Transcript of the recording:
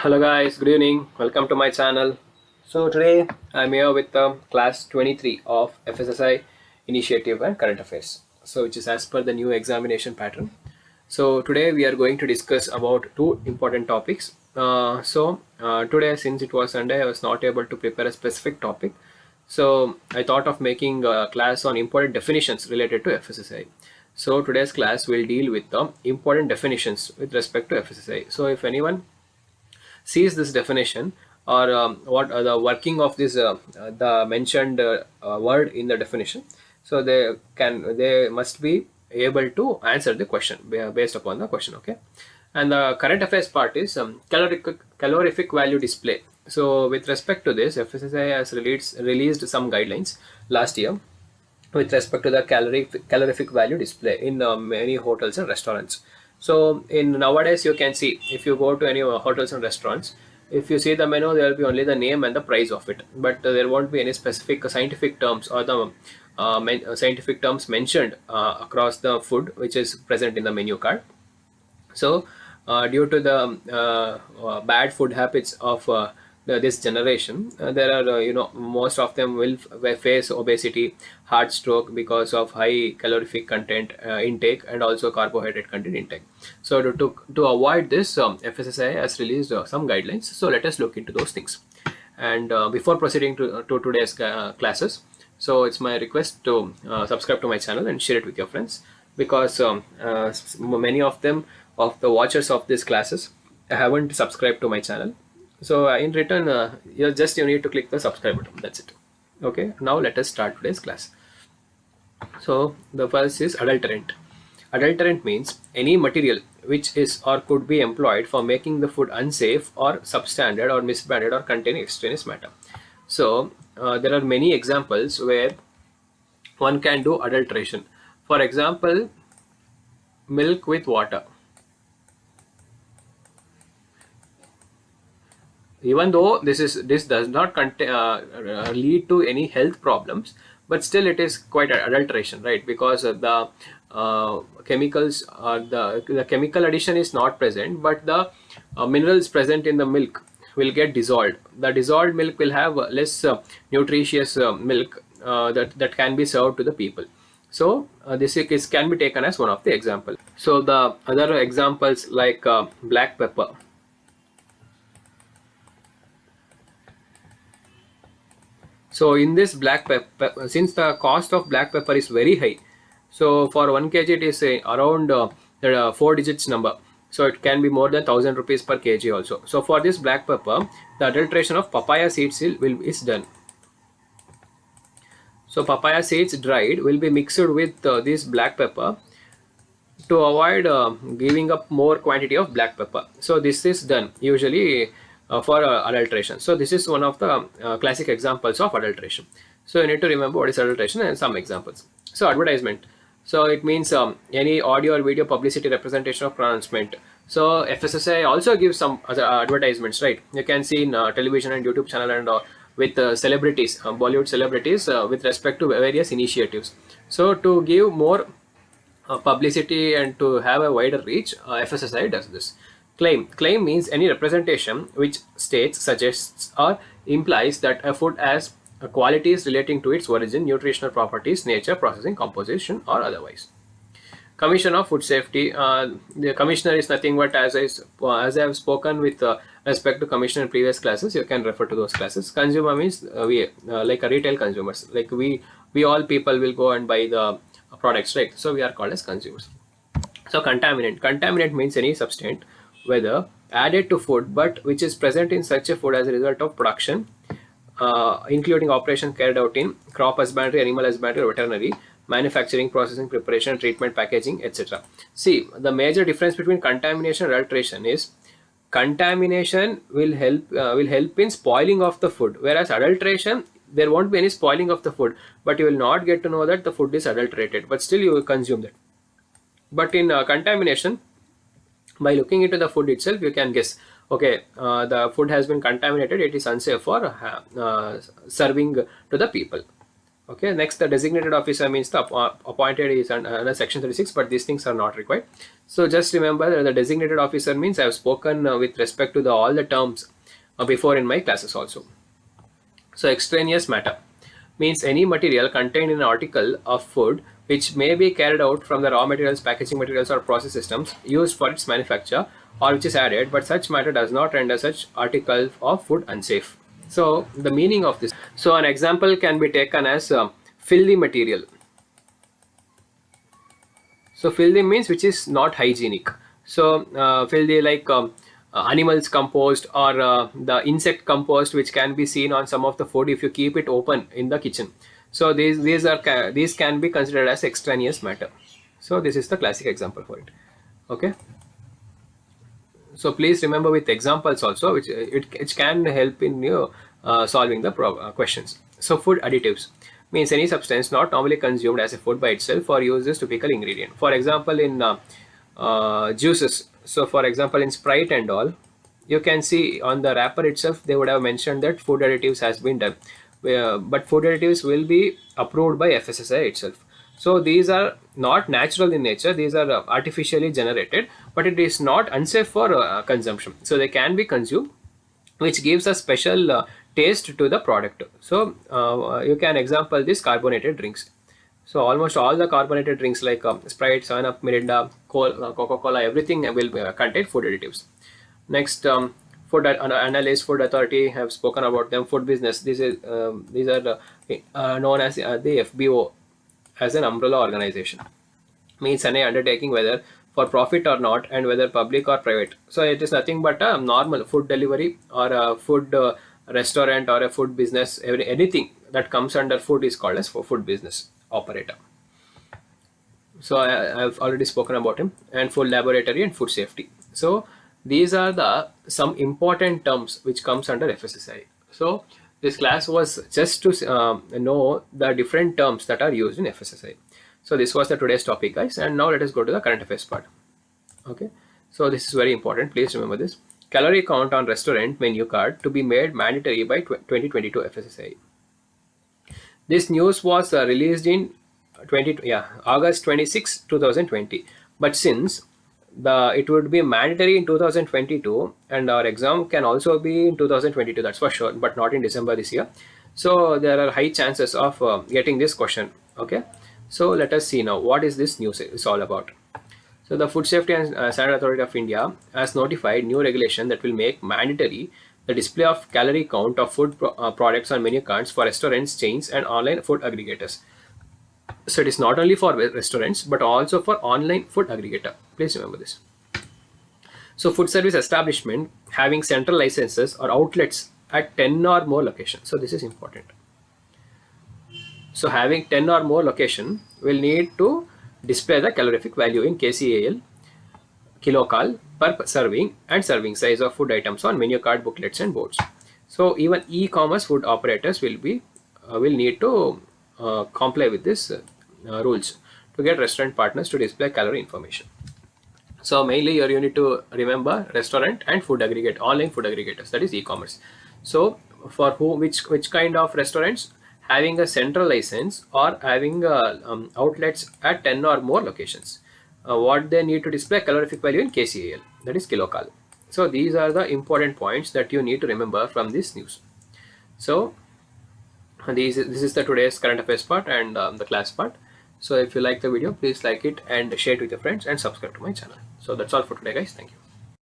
Hello guys, good evening. Welcome to my channel. So today I'm here with class 23 of Fssai Initiative and Current Affairs. So which is as per the new examination pattern. So today we are going to discuss about two important topics. Today, since it was Sunday, I was not able to prepare a specific topic. So I thought of making a class on important definitions related to FSSAI. So today's class will deal with the important definitions with respect to FSSAI. So if anyone sees this definition or what are the working of this the mentioned word in the definition, so they must be able to answer the question based upon the question. Okay, and the current affairs part is calorific value display. So with respect to this, FSSAI has released some guidelines last year with respect to the calorific value display in many hotels and restaurants. So in nowadays you can see, if you go to any hotels and restaurants, if you see the menu, there will be only the name and the price of it, but there won't be any specific scientific terms or the scientific terms mentioned across the food which is present in the menu card. So due to the bad food habits of this generation, there are most of them will face obesity, heart stroke because of high calorific content intake and also carbohydrate content intake. So to avoid this, FSSAI has released some guidelines. So let us look into those things. And before proceeding to today's classes, so it's my request to subscribe to my channel and share it with your friends, because many of them, of the watchers of these classes, haven't subscribed to my channel. So in return, you need to click the subscribe button. That's it. Okay, now let us start today's class. So the first is adulterant. Adulterant means any material which is or could be employed for making the food unsafe or substandard or misbranded or containing extraneous matter. So there are many examples where one can do adulteration. For example, milk with water. Even though this does not lead to any health problems, but still it is quite adulteration, right? Because the chemicals or the chemical addition is not present, but the minerals present in the milk will get dissolved. The dissolved milk will have less nutritious milk that can be served to the people. So this can be taken as one of the example. So the other examples like black pepper. So in this black pepper, since the cost of black pepper is very high, so for 1 kg it is around 4 digits number. So it can be more than 1000 rupees per kg also. So for this black pepper, the adulteration of papaya seeds is done. So papaya seeds dried will be mixed with this black pepper to avoid giving up more quantity of black pepper. So this is done usually for adulteration. So this is one of the classic examples of adulteration. So you need to remember what is adulteration and some examples. So advertisement. So it means any audio or video publicity, representation of pronouncement. So FSSAI also gives some other advertisements, right? You can see in television and YouTube channel and with celebrities, Bollywood celebrities, with respect to various initiatives. So to give more publicity and to have a wider reach, FSSAI does this. Claim means any representation which states, suggests, or implies that a food has qualities relating to its origin, nutritional properties, nature, processing, composition, or otherwise. Commission of Food Safety. The commissioner is nothing but, as I have spoken with respect to commissioner in previous classes, you can refer to those classes. Consumer means we like a retail consumers, like we all people will go and buy the products, right? So we are called as consumers. So contaminant means any substance, whether added to food, but which is present in such a food as a result of production, including operation carried out in crop husbandry, animal husbandry, or veterinary, manufacturing, processing, preparation, treatment, packaging, etc. See, the major difference between contamination and adulteration is contamination will help in spoiling of the food, whereas adulteration, there won't be any spoiling of the food, but you will not get to know that the food is adulterated, but still you will consume that. But in contamination, by looking into the food itself, you can guess, okay, the food has been contaminated, it is unsafe for serving to the people. Okay, next, the designated officer means the appointed is under section 36, but these things are not required. So just remember that the designated officer means I have spoken with respect to all the terms before in my classes also. So extraneous matter means any material contained in an article of food which may be carried out from the raw materials, packaging materials, or process systems used for its manufacture, or which is added, but such matter does not render such article of food unsafe. So the meaning of this. So an example can be taken as filthy material. So filthy means which is not hygienic. So filthy like animals compost or the insect compost which can be seen on some of the food if you keep it open in the kitchen. So these can be considered as extraneous matter. So this is the classic example for it. Okay. So please remember with examples also, which it can help in you solving the questions. So food additives means any substance not normally consumed as a food by itself or used as typical ingredient. For example, in juices. So for example, in Sprite and all, you can see on the wrapper itself they would have mentioned that food additives has been done. But food additives will be approved by FSSAI itself. So these are not natural in nature, these are artificially generated, but it is not unsafe for consumption. So they can be consumed, which gives a special taste to the product. So you can example this carbonated drinks. So almost all the carbonated drinks like Sprite, 7-Up, Mirinda, Coca-Cola, everything will contain food additives. Next, food analyst, food authority have spoken about them. Food business. These are known as the FBO as an umbrella organization. Means any undertaking whether for profit or not and whether public or private. So it is nothing but a normal food delivery or a food restaurant or a food business. Anything that comes under food is called as for food business operator. So I've already spoken about him. And food laboratory and food safety. So these are the some important terms which comes under FSSAI. So this class was just to know the different terms that are used in FSSAI. So this was the today's topic, guys, and now let us go to the current affairs part. Okay, so this is very important, please remember this. Calorie count on restaurant menu card to be made mandatory by 2022 FSSAI. This news was released in August 26, 2020, but since it would be mandatory in 2022 and our exam can also be in 2022, that's for sure, but not in December this year. So there are high chances of getting this question. Okay, so let us see now what is this news is all about. So the Food Safety and Standard Authority of India has notified new regulation that will make mandatory the display of calorie count of food products on menu cards for restaurants, chains, and online food aggregators. So it is not only for restaurants but also for online food aggregator. Please remember this. So food service establishment having central licenses or outlets at 10 or more locations. So this is important. So having 10 or more location will need to display the calorific value in kcal, kilocal per serving and serving size of food items on menu card, booklets and boards. So even e-commerce food operators will need to comply with this rules to get restaurant partners to display calorie information. So mainly here you need to remember restaurant and food aggregate, online food aggregators, that is e-commerce. So for which kind of restaurants having a central license or having outlets at 10 or more locations, what they need to display calorific value in kcal, that is kilocal. So these are the important points that you need to remember from this news. So this is the today's current affairs part and the class part. So if you like the video, please like it and share it with your friends and subscribe to my channel. So that's all for today, guys. Thank you.